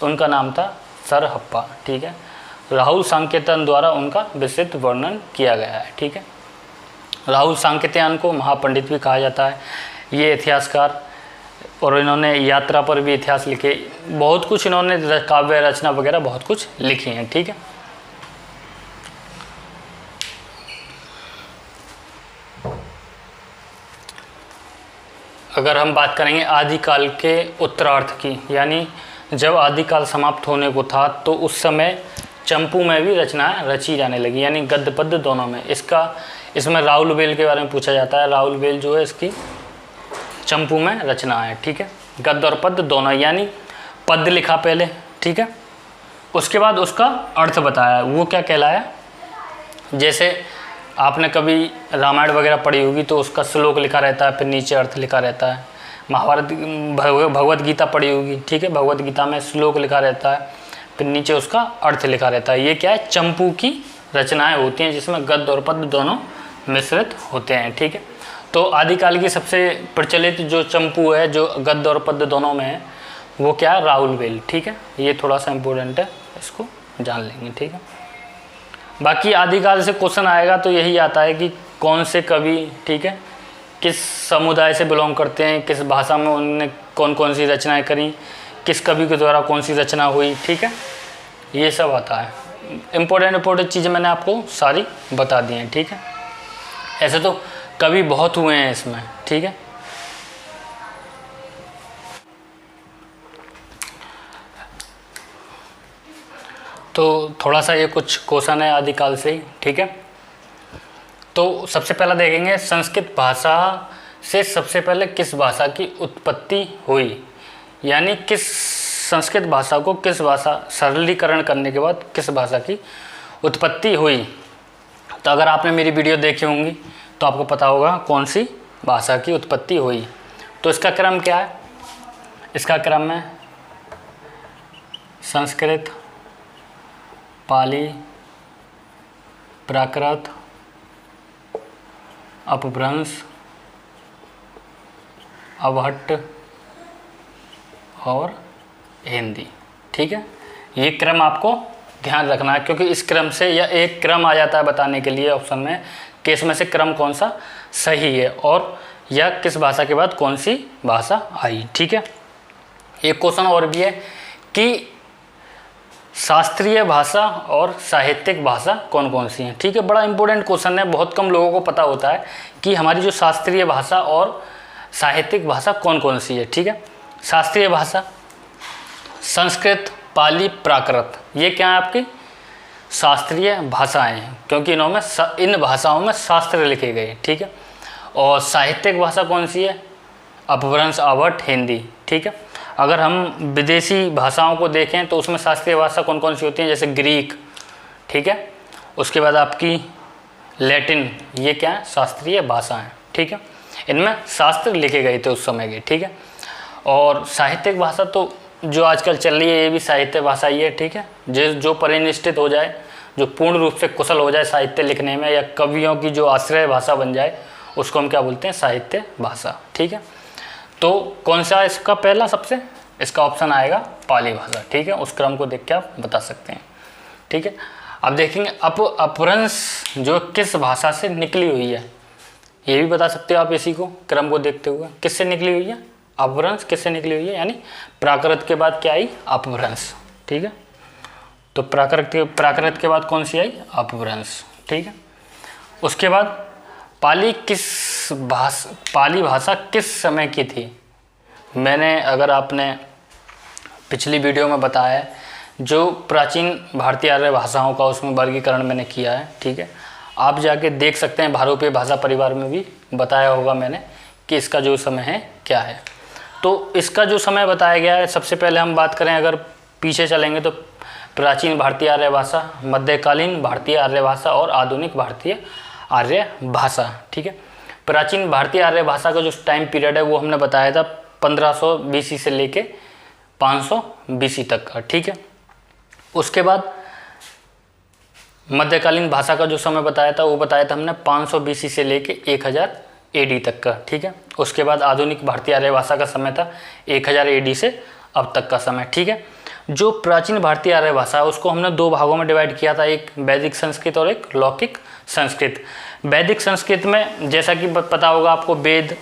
उनका नाम था सरहप्पा। ठीक है, राहुल सांकेतियान द्वारा उनका विस्तृत वर्णन किया गया है। ठीक है, राहुल सांकेतियान को महापंडित भी कहा जाता है। ये इतिहासकार, और इन्होंने यात्रा पर भी इतिहास लिखे, बहुत कुछ इन्होंने काव्य रचना वगैरह बहुत कुछ लिखी हैं। ठीक है, अगर हम बात करेंगे आदिकाल के उत्तरार्ध की, यानी जब आदिकाल समाप्त होने को था तो उस समय चंपू में भी रचनाएं रची जाने लगी, यानी गद्य पद्य दोनों में। इसमें राहुल बेल के बारे में पूछा जाता है। राहुल बेल जो है इसकी चंपू में रचना है, ठीक है, गद्य और पद्य दोनों, यानी पद्य लिखा पहले, ठीक है, उसके बाद उसका अर्थ बताया, वो क्या कहलाया। जैसे आपने कभी रामायण वगैरह पढ़ी होगी तो उसका श्लोक लिखा रहता है, फिर नीचे अर्थ लिखा रहता है। महाभारत भगवत गीता पढ़ी होगी, ठीक है, भगवत गीता में श्लोक लिखा रहता है, फिर नीचे उसका अर्थ लिखा रहता है। ये क्या है, चंपू की रचनाएं होती हैं जिसमें गद्य और पद्य दोनों मिश्रित होते हैं, ठीक है। तो आदिकाल की सबसे प्रचलित जो चंपू है, जो गद्य और पद्य दोनों में है, वो क्या है, राहुल बेल, ठीक है। ये थोड़ा सा इम्पोर्टेंट है, इसको जान लेंगे, ठीक है। बाकी आदिकाल से क्वेश्चन आएगा तो यही आता है कि कौन से कवि, ठीक है, किस समुदाय से बिलोंग करते हैं, किस भाषा में उन्होंने कौन कौन सी रचनाएं करी, किस कवि के द्वारा कौन सी रचना हुई, ठीक है, ये सब आता है। इम्पोर्टेंट चीज़ें मैंने आपको सारी बता दी हैं, ठीक है। ऐसे तो कवि बहुत हुए हैं इसमें, ठीक है। तो थोड़ा सा ये कुछ क्वेश्चन है आदिकाल से ही, ठीक है। तो सबसे पहला देखेंगे, संस्कृत भाषा से सबसे पहले किस भाषा की उत्पत्ति हुई, यानी किस संस्कृत भाषा को किस भाषा सरलीकरण करने के बाद किस भाषा की उत्पत्ति हुई। तो अगर आपने मेरी वीडियो देखी होंगी तो आपको पता होगा कौन सी भाषा की उत्पत्ति हुई। तो इसका क्रम क्या है, इसका क्रम है संस्कृत, पाली, प्राकृत, अपभ्रंश, अवहट्ट और हिंदी, ठीक है। ये क्रम आपको ध्यान रखना है, क्योंकि इस क्रम से या एक क्रम आ जाता है बताने के लिए ऑप्शन में कि इसमें से क्रम कौन सा सही है और या किस भाषा के बाद कौन सी भाषा आई, ठीक है। एक क्वेश्चन और भी है कि शास्त्रीय भाषा और साहित्यिक भाषा कौन कौन सी हैं, ठीक है। बड़ा इंपॉर्टेंट क्वेश्चन है, बहुत कम लोगों को पता होता है कि हमारी जो शास्त्रीय भाषा और साहित्यिक भाषा कौन कौन सी है, ठीक है। शास्त्रीय भाषा संस्कृत, पाली, प्राकृत, ये क्या है आपकी शास्त्रीय भाषाएं हैं, क्योंकि इन भाषाओं में शास्त्र लिखे गए, ठीक है। और साहित्यिक भाषा कौन सी है, अपभ्रंश, अवहट्ट, हिंदी, ठीक है। अगर हम विदेशी भाषाओं को देखें तो उसमें शास्त्रीय भाषा कौन कौन सी होती है, जैसे ग्रीक, ठीक है, उसके बाद आपकी लैटिन, ये क्या है शास्त्रीय भाषा है, ठीक है। इनमें शास्त्र लिखे गए थे उस समय के, ठीक है। और साहित्यिक भाषा तो जो आजकल चल रही है ये भी साहित्य भाषा ही है, ठीक है। जो परिनिष्ठित हो जाए, जो पूर्ण रूप से कुशल हो जाए साहित्य लिखने में, या कवियों की जो आश्रय भाषा बन जाए, उसको हम क्या बोलते हैं, साहित्य भाषा, ठीक है। तो कौन सा इसका पहला सबसे, इसका ऑप्शन आएगा पाली भाषा, ठीक है। उस क्रम को देख के आप बता सकते हैं, ठीक है। अब देखेंगे अपभ्रंश जो किस भाषा से निकली हुई है, ये भी बता सकते हो आप इसी को, क्रम को देखते हुए, किससे निकली हुई है, अपभ्रंश किससे निकली हुई है, यानी प्राकृत के बाद क्या आई, अपभ्रंश, ठीक है। तो प्राकृत के बाद कौन सी आई, अपभ्रंश, ठीक है। उसके बाद पाली भाषा किस समय की थी। मैंने, अगर आपने पिछली वीडियो में बताया है, जो प्राचीन भारतीय आर्य भाषाओं का उसमें वर्गीकरण मैंने किया है, ठीक है। आप जाके देख सकते हैं, भारोपीय भाषा परिवार में भी बताया होगा मैंने कि इसका जो समय है क्या है। तो इसका जो समय बताया गया है, सबसे पहले हम बात करें, अगर पीछे चलेंगे तो प्राचीन भारतीय आर्य भाषा, मध्यकालीन भारतीय आर्य भाषा और आधुनिक भारतीय आर्य भाषा, ठीक है। प्राचीन भारतीय आर्य भाषा का जो टाइम पीरियड है वो हमने बताया था 1500 BC से लेके 500 BC तक का, ठीक है। उसके बाद मध्यकालीन भाषा का जो समय बताया था वो बताया था हमने 500 BC से लेके 1000 AD तक का, ठीक है। उसके बाद आधुनिक भारतीय आर्य भाषा का समय था 1000 AD से अब तक का समय, ठीक है। जो प्राचीन भारतीय आर्य भाषा है उसको हमने दो भागों में डिवाइड किया था, एक वैदिक संस्कृत और एक लौकिक संस्कृत। वैदिक संस्कृत में जैसा कि पता होगा आपको, वेद,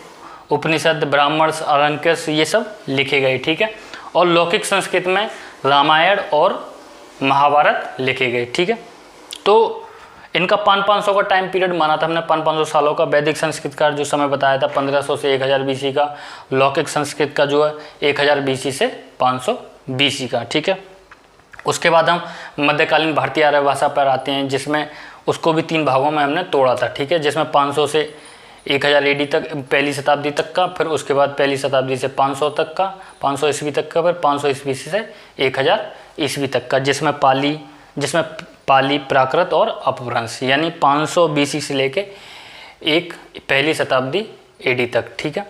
उपनिषद, ब्राह्मण्स, अरण्यक, ये सब लिखे गए, ठीक है। और लौकिक संस्कृत में रामायण और महाभारत लिखे गए, ठीक है। तो इनका 500 का टाइम पीरियड माना था हमने, 500 सालों का। वैदिक संस्कृत का जो समय बताया था 1500 से 1000 BC का। लौकिक संस्कृत का जो है 1000 BC से 500 BC का, ठीक है। उसके बाद हम मध्यकालीन भारतीय आर्य भाषा पर आते हैं, जिसमें उसको भी 3 भागों में हमने तोड़ा था, ठीक है। जिसमें 500 से 1000 AD तक, पहली शताब्दी तक का, फिर उसके बाद पहली शताब्दी से 500 तक का, 500 ईस्वी तक का, फिर 500 ईस्वी से 1000 ईस्वी तक का, जिसमें पाली, प्राकृत और अपभ्रंश, यानी 500 BC से लेके पहली शताब्दी AD तक, ठीक है।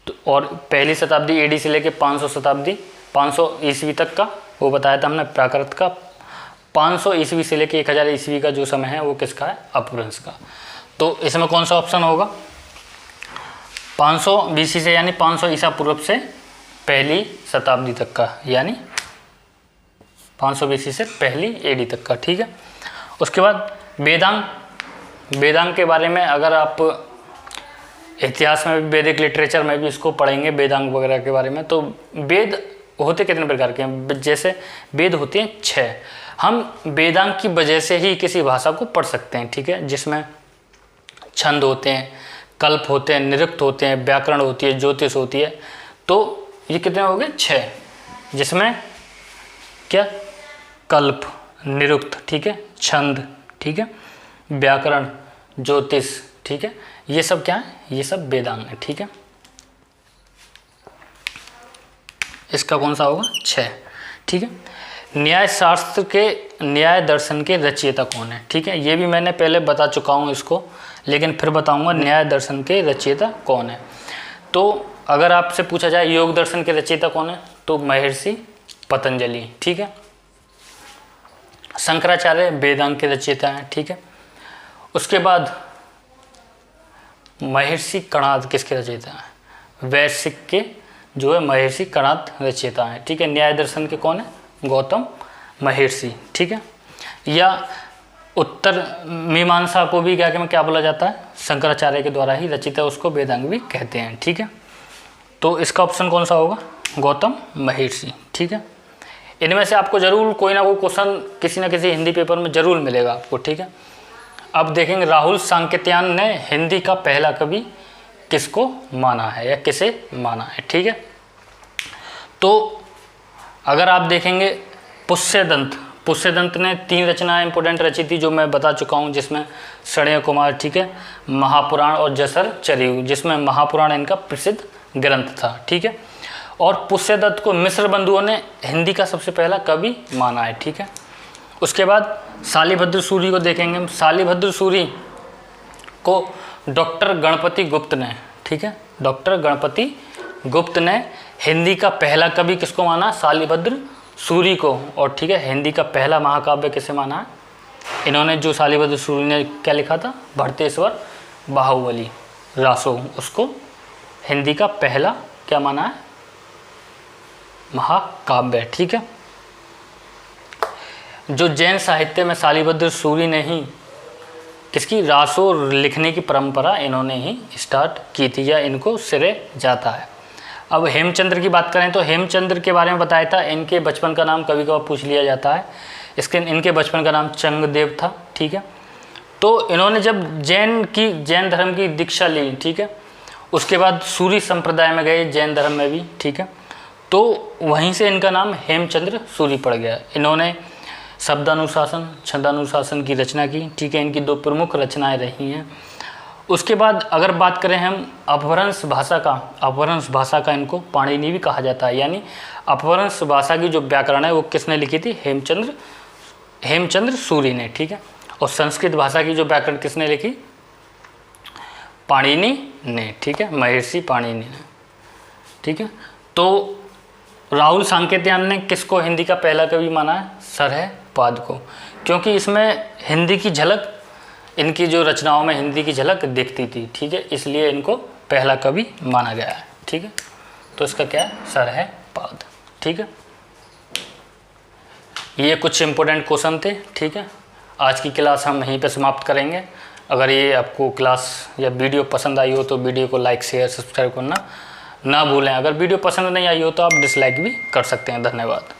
तो और पहली शताब्दी AD से लेके 500 ईस्वी तक का वो बताया था हमने प्राकृत का। 500 ईस्वी से लेके 1000 ईस्वी का जो समय है वो किसका है? अपभ्रंश का। तो इसमें कौन सा ऑप्शन होगा? 500 BC से यानी 500 ईसा पूर्व से पहली शताब्दी तक का, यानी 500 BC से पहली AD तक का, ठीक है। उसके बाद वेदांग के बारे में अगर आप इतिहास में भी, वैदिक लिटरेचर में भी इसको पढ़ेंगे, वेदांग वगैरह के बारे में, तो वेद होते कितने प्रकार के हैं? जैसे वेद होते हैं 6। हम वेदांग की वजह से ही किसी भाषा को पढ़ सकते हैं, ठीक है। जिसमें छंद होते हैं, कल्प होते हैं, निरुक्त होते हैं, व्याकरण होती है, ज्योतिष होती है। तो ये कितने हो गए? 6, जिसमें क्या? कल्प, निरुक्त, ठीक है, छंद, ठीक है, व्याकरण, ज्योतिष, ठीक है, ये सब क्या है? ये सब वेदांग है, ठीक है। इसका कौन सा होगा? 6, ठीक है। न्याय दर्शन के रचयिता कौन है? ठीक है, ये भी मैंने पहले बता चुका हूँ इसको, लेकिन फिर बताऊँगा न्याय दर्शन के रचयिता कौन है। तो अगर आपसे पूछा जाए योग दर्शन के रचयिता कौन है, तो महर्षि पतंजलि, ठीक है। शंकराचार्य वेदांग के रचयिता हैं, ठीक है। उसके बाद महर्षि कणाद किसके रचयिता हैं? वैश्विक के जो है महर्षि कणाद रचयिता हैं, ठीक है। न्याय दर्शन के कौन है? गौतम महर्षि, ठीक है। या उत्तर मीमांसा को भी क्या बोला जाता है? शंकराचार्य के द्वारा ही रचित है, उसको वेदांग भी कहते हैं, ठीक है। तो इसका ऑप्शन कौन सा होगा? गौतम महर्षि, ठीक है। इनमें से आपको जरूर कोई ना कोई क्वेश्चन किसी न किसी हिंदी पेपर में जरूर मिलेगा आपको, ठीक है। अब देखेंगे राहुल सांकेत्यान ने हिंदी का पहला कवि किसको माना है या किसे माना है, ठीक है। तो अगर आप देखेंगे पुष्यदंत ने 3 रचनाएं इंपॉर्टेंट रची थी, जो मैं बता चुका हूं, जिसमें षण्य कुमार, ठीक है, महापुराण और जसर चरियु, जिसमें महापुराण इनका प्रसिद्ध ग्रंथ था, ठीक है। और पुष्यदत्त को मिश्र बंधुओं ने हिंदी का सबसे पहला कवि माना है, ठीक है। उसके बाद शालिभद्र सूरी को देखेंगे। शालिभद्र सूरी को डॉक्टर गणपति गुप्त ने, ठीक है, डॉक्टर गणपति गुप्त ने हिंदी का पहला कवि किसको माना? शालिभद्र सूरी को। और ठीक है, हिंदी का पहला महाकाव्य किसे माना है? इन्होंने जो शालिभद्र सूरी ने क्या लिखा था? भरतेश्वर बाहुबली रासो, उसको हिंदी का पहला क्या माना है? महाकाव्य, ठीक है। जो जैन साहित्य में शालिभद्र सूरी ने ही किसकी रासो लिखने की परंपरा इन्होंने ही स्टार्ट की थी, या इनको श्रेय जाता है। अब हेमचंद्र की बात करें तो हेमचंद्र के बारे में बताया था, इनके बचपन का नाम कभी कभार पूछ लिया जाता है। इनके बचपन का नाम चंगदेव था, ठीक है। तो इन्होंने जब जैन धर्म की दीक्षा ली, ठीक है, उसके बाद सूरी संप्रदाय में गए, जैन धर्म में भी, ठीक है, तो वहीं से इनका नाम हेमचंद्र सूरी पड़ गया। इन्होंने शब्दानुशासन, छंदानुशासन की रचना की, ठीक है, इनकी 2 प्रमुख रचनाएं रही हैं। उसके बाद अगर बात करें हम अपभ्रंश भाषा का इनको पाणिनि भी कहा जाता है, यानी अपभ्रंश भाषा की जो व्याकरण है वो किसने लिखी थी? हेमचंद्र सूरी ने, ठीक है। और संस्कृत भाषा की जो व्याकरण किसने लिखी? पाणिनि ने, ठीक है, महर्षि पाणिनि ने, ठीक है। तो राहुल सांकेत्यान ने किसको हिंदी का पहला कवि माना है? सरहपाद को, क्योंकि इसमें हिंदी की झलक, इनकी जो रचनाओं में हिंदी की झलक दिखती थी, ठीक है, इसलिए इनको पहला कवि माना गया है, ठीक है। तो इसका क्या है? सरहपाद, ठीक है। ये कुछ इंपॉर्टेंट क्वेश्चन थे, ठीक है। आज की क्लास हम यहीं पे समाप्त करेंगे। अगर ये आपको क्लास या वीडियो पसंद आई हो तो वीडियो को लाइक, शेयर, सब्सक्राइब करना ना भूलें। अगर वीडियो पसंद नहीं आई हो तो आप डिसलाइक भी कर सकते हैं। धन्यवाद।